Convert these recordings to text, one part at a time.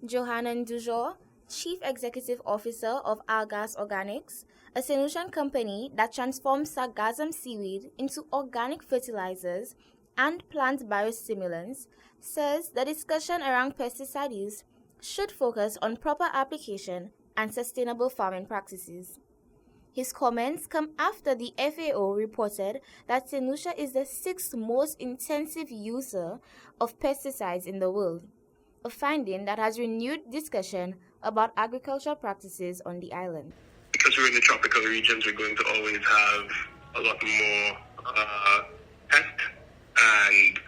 Johanan Dujon, Chief Executive Officer of Algas Organics, a Saint Lucian company that transforms sargassum seaweed into organic fertilizers and plant biostimulants, says the discussion around pesticide use should focus on proper application and sustainable farming practices. His comments come after the FAO reported that Saint Lucia is the sixth most intensive user of pesticides in the world, a finding that has renewed discussion about agricultural practices on the island. Because we're in the tropical regions, we're going to always have a lot more pests. And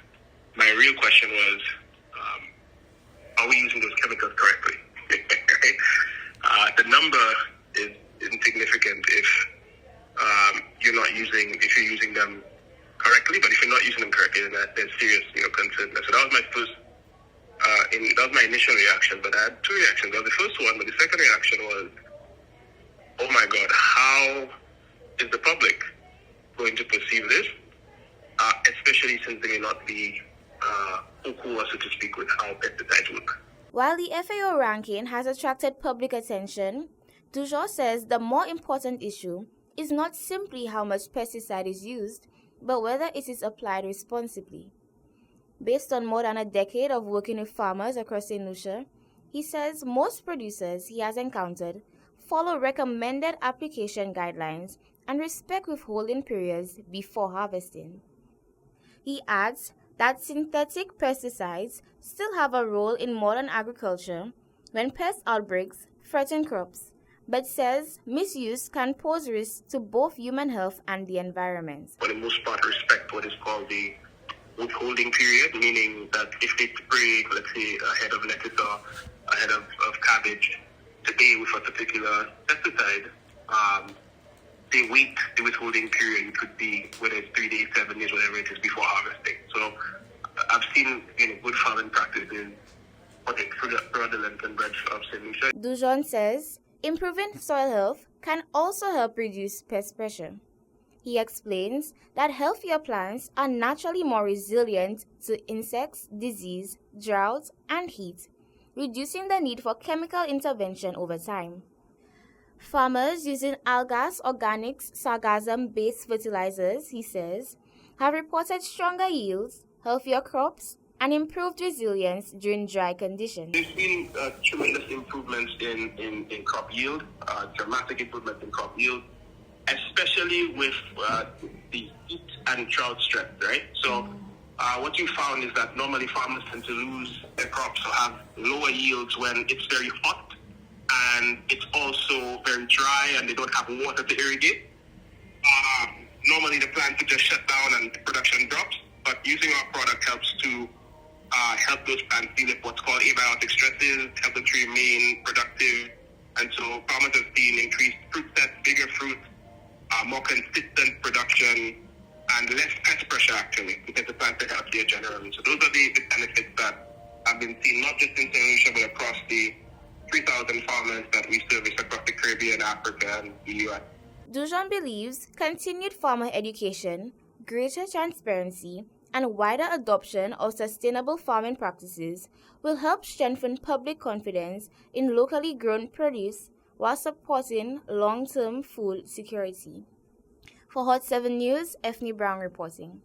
my real question was, are we using those chemicals correctly? The number is insignificant if you're using them correctly, but if you're not using them correctly, then there's serious concern. So that was my first. That was my initial reaction, but I had two reactions. That was the first one, but the second reaction was, oh my God, how is the public going to perceive this? Especially since they may not be au courant, so to speak, with how pesticides work. While the FAO ranking has attracted public attention, Dujon says the more important issue is not simply how much pesticide is used, but whether it is applied responsibly. Based on more than a decade of working with farmers across Saint Lucia, he says most producers he has encountered follow recommended application guidelines and respect withholding periods before harvesting. He adds that synthetic pesticides still have a role in modern agriculture when pest outbreaks threaten crops, but says misuse can pose risks to both human health and the environment. For the most part, respect what is called the withholding period, meaning that if they spray, let's say, a head of lettuce or a head of cabbage today with a particular pesticide, they wait the withholding period. It could be whether it's 3 days, 7 days, whatever it is, before harvesting. So I've seen good farming practices throughout the length and breadth of Saint Lucia. Dujon says improving soil health can also help reduce pest pressure. He explains that healthier plants are naturally more resilient to insects, disease, drought, and heat, reducing the need for chemical intervention over time. Farmers using Algas Organics sargassum-based fertilizers, he says, have reported stronger yields, healthier crops, and improved resilience during dry conditions. We've seen tremendous improvements in crop yield, dramatic improvements in crop yield, especially with the heat and drought stress, right? So what you found is that normally farmers tend to lose their crops or have lower yields when it's very hot and it's also very dry and they don't have water to irrigate. Normally the plant would just shut down and production drops, but using our product helps to help those plants deal with what's called abiotic stresses, help them to remain productive. And so farmers have seen increased fruit sets, bigger fruit, more consistent production, and less pest pressure actually, because the plants are healthier generally. So those are the benefits that have been seen not just in Saint Lucia, but across the 3,000 farmers that we service across the Caribbean, Africa, and the U.S. Dujon believes continued farmer education, greater transparency, and wider adoption of sustainable farming practices will help strengthen public confidence in locally grown produce while supporting long-term food security. For Hot 7 News, Ethne Brown reporting.